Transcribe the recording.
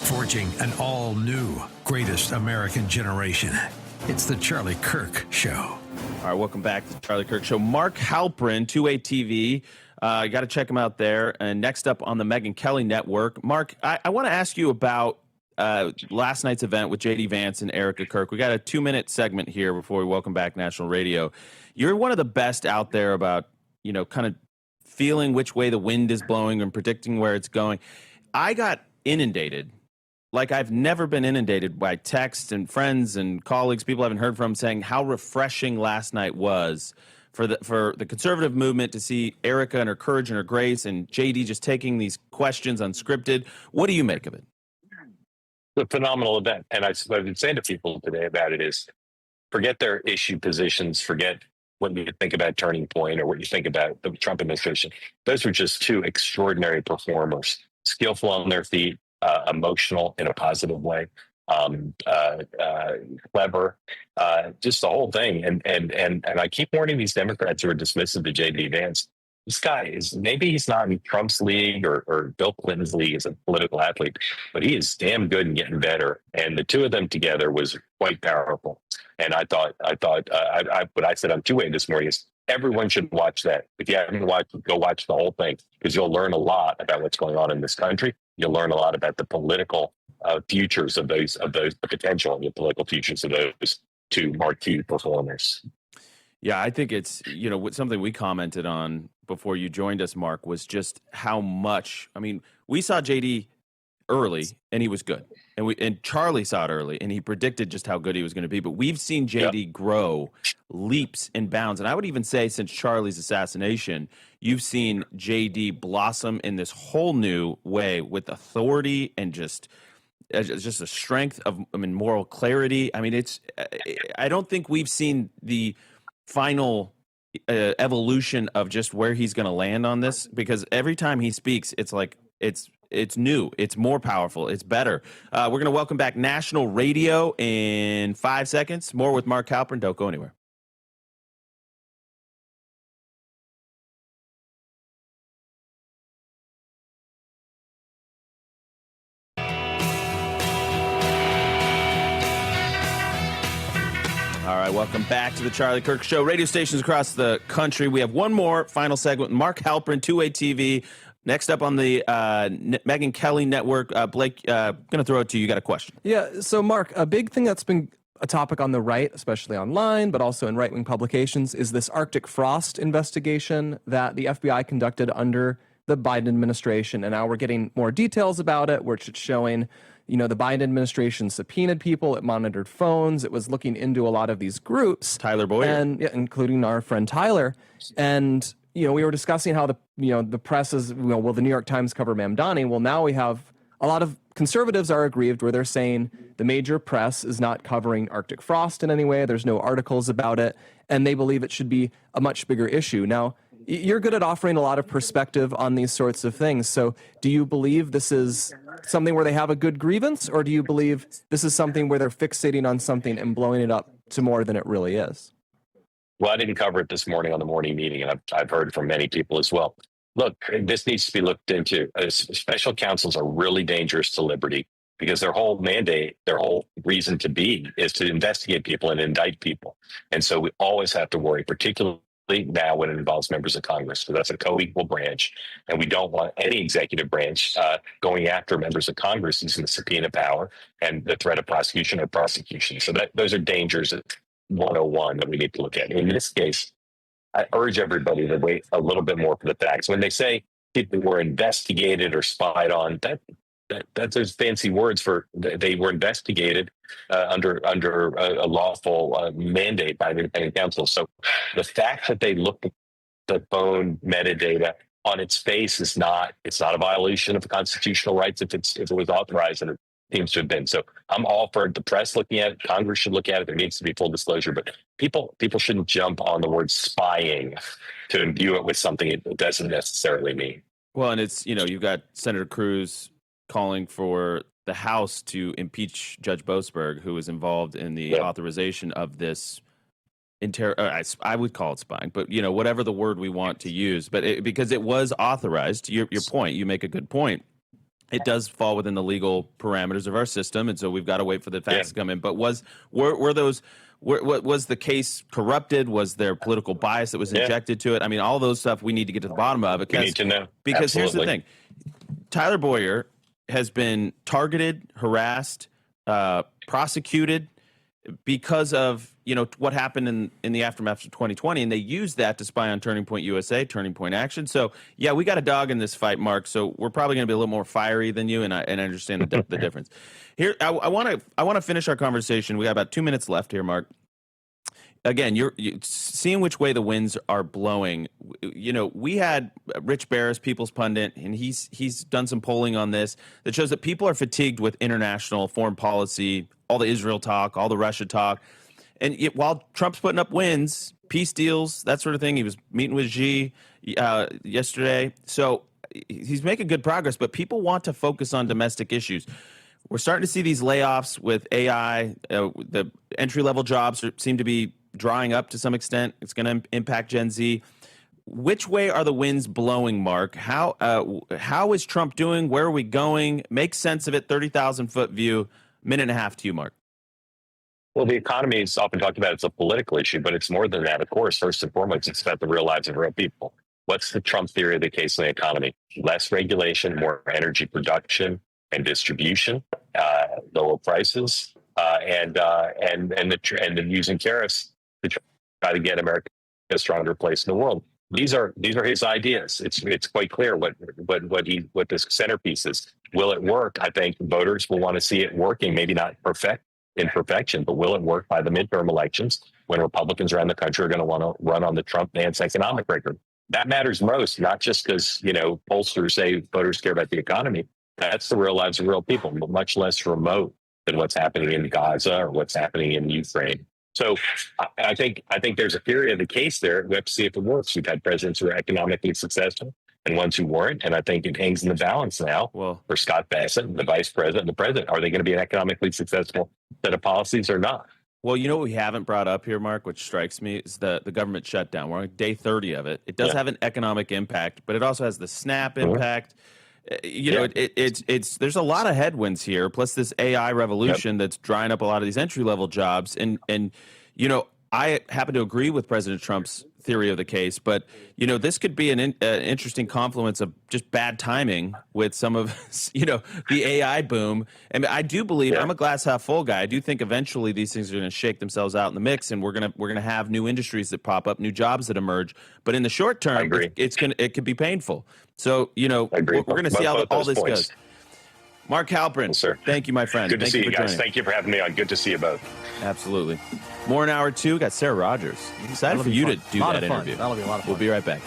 Forging an all-new greatest American generation. It's the Charlie Kirk Show. All right, welcome back to the Charlie Kirk Show. Mark Halperin, 2A TV. You got to check him out there. And next up on the Megyn Kelly Network. Mark, I want to ask you about last night's event with J.D. Vance and Erica Kirk. We got a 2-minute segment here before we welcome back National Radio. You're one of the best out there about, kind of feeling which way the wind is blowing and predicting where it's going. I got inundated. Like I've never been inundated by texts and friends and colleagues, people I haven't heard from, saying how refreshing last night was for the conservative movement to see Erica and her courage and her grace and JD just taking these questions unscripted. What do you make of it? A phenomenal event. And I've been saying to people today about it is forget their issue positions, forget what you think about Turning Point or what you think about the Trump administration. Those were just two extraordinary performers, skillful on their feet, emotional in a positive way, clever, just the whole thing. And I keep warning these Democrats who are dismissive to J.D. Vance. This guy is, maybe he's not in Trump's league or Bill Clinton's league as a political athlete, but he is damn good and getting better. And the two of them together was quite powerful. And I thought what I said on 2A this morning is everyone should watch that. If you haven't watched, go watch the whole thing, because you'll learn a lot about what's going on in this country. You'll learn a lot about the political futures of those, the potential and the political futures of those two marquee performers. Yeah, I think it's, something we commented on before you joined us, Mark, was just how much, we saw JD early and he was good. And Charlie saw it early and he predicted just how good he was going to be. But we've seen JD grow leaps and bounds. And I would even say since Charlie's assassination, you've seen JD blossom in this whole new way with authority and just a strength of, moral clarity. I don't think we've seen the final evolution of just where he's going to land on this, because every time he speaks, it's like, it's new, it's more powerful, it's better. We're going to welcome back National Radio in 5 seconds. More with Mark Halperin. Don't go anywhere. All right, welcome back to the Charlie Kirk Show. Radio stations across the country. We have one more final segment. Mark Halperin, 2A TV. Next up on the Megyn Kelly Network. Blake, going to throw it to you. You got a question. Yeah, so Mark, a big thing that's been a topic on the right, especially online, but also in right-wing publications, is this Arctic frost investigation that the FBI conducted under the Biden administration. And now we're getting more details about it, which it's showing, the Biden administration subpoenaed people, it monitored phones, it was looking into a lot of these groups. Tyler Bowyer. And including our friend Tyler. And, we were discussing how the press is, will the New York Times cover Mamdani? Well, now we have a lot of conservatives are aggrieved where they're saying the major press is not covering Arctic frost in any way. There's no articles about it. And they believe it should be a much bigger issue. Now, you're good at offering a lot of perspective on these sorts of things. So do you believe this is something where they have a good grievance, or do you believe this is something where they're fixating on something and blowing it up to more than it really is? Well, I didn't cover it this morning on the morning meeting, and I've heard from many people as well. Look, this needs to be looked into. Special counsels are really dangerous to liberty because their whole mandate, their whole reason to be is to investigate people and indict people. And so we always have to worry, particularly now when it involves members of Congress, because that's a co-equal branch. And we don't want any executive branch going after members of Congress using the subpoena power and the threat of prosecution or prosecution. So those are dangers at 101 that we need to look at. In this case, I urge everybody to wait a little bit more for the facts. When they say people were investigated or spied on, that's those fancy words for they were investigated under a lawful mandate by the independent counsel. So the fact that they looked at the phone metadata on its face it's not a violation of constitutional rights if it was authorized, and it seems to have been. So I'm all for the press looking at it. Congress should look at it. There needs to be full disclosure, but people shouldn't jump on the word spying to imbue it with something it doesn't necessarily mean. Well, and it's, you've got Senator Cruz calling for the House to impeach Judge Boasberg, who was involved in the authorization of this I would call it spying, but whatever the word we want to use, but because it was authorized. Your point, you make a good point. it does fall within the legal parameters of our system, and so we've got to wait for the facts to come in. But were those was the case corrupted? Was there political bias that was injected to it? I mean, all those stuff we need to get to the bottom of. Because, we need to know. Because here's the Absolutely. thing: Tyler Bowyer has been targeted, harassed, prosecuted because of what happened in the aftermath of 2020, and they used that to spy on Turning Point USA, Turning Point Action. So yeah, we got a dog in this fight, Mark. So we're probably going to be a little more fiery than you, and I understand the difference. Here, I want to finish our conversation. We got about 2 minutes left here, Mark. Again, you're seeing which way the winds are blowing. We had Rich Barris, People's Pundit, and he's done some polling on this that shows that people are fatigued with international foreign policy, all the Israel talk, all the Russia talk. And while Trump's putting up wins, peace deals, that sort of thing, he was meeting with Xi yesterday. So he's making good progress, but people want to focus on domestic issues. We're starting to see these layoffs with AI. The entry-level jobs seem to be drying up to some extent. It's going to impact Gen Z. Which way are the winds blowing, Mark? How is Trump doing? Where are we going? Make sense of it. 30,000-foot view. Minute and a half to you, Mark. Well, the economy is often talked about as a political issue, but it's more than that. Of course, first and foremost, it's about the real lives of real people. What's the Trump theory of the case in the economy? Less regulation, more energy production and distribution, lower prices, and using tariffs to try to get America a stronger place in the world. These are his ideas. It's quite clear what this centerpiece is. Will it work? I think voters will want to see it working. Maybe not in perfection, but will it work by the midterm elections when Republicans around the country are going to want to run on the Trump-Vance economic record? That matters most, not just because pollsters say voters care about the economy. That's the real lives of real people, but much less remote than what's happening in Gaza or what's happening in Ukraine. So I think there's a theory of the case there. We have to see if it works. We've had presidents who are economically successful and ones who weren't. And I think it hangs in the balance now for Scott Bassett, the vice president, and the president. Are they going to be an economically successful set of policies or not? Well, what we haven't brought up here, Mark, which strikes me, is the government shutdown. We're on day 30 of it. It does have an economic impact, but it also has the SNAP impact. There's a lot of headwinds here, plus this AI revolution that's drying up a lot of these entry-level jobs. And I happen to agree with President Trump's theory of the case, but this could be an interesting confluence of just bad timing with some of the AI boom. And I do believe I'm a glass half full guy. I do think eventually these things are going to shake themselves out in the mix, and we're gonna have new industries that pop up, new jobs that emerge. But in the short term, it could be painful. So we're going to see how all this goes. Mark Halperin, sir. Thank you, my friend. Good to see you guys. Thank you for having me on. Good to see you both. Absolutely. More in hour two. Got Sara Rogers. I'm excited for you to do that interview. That'll be a lot of fun. We'll be right back.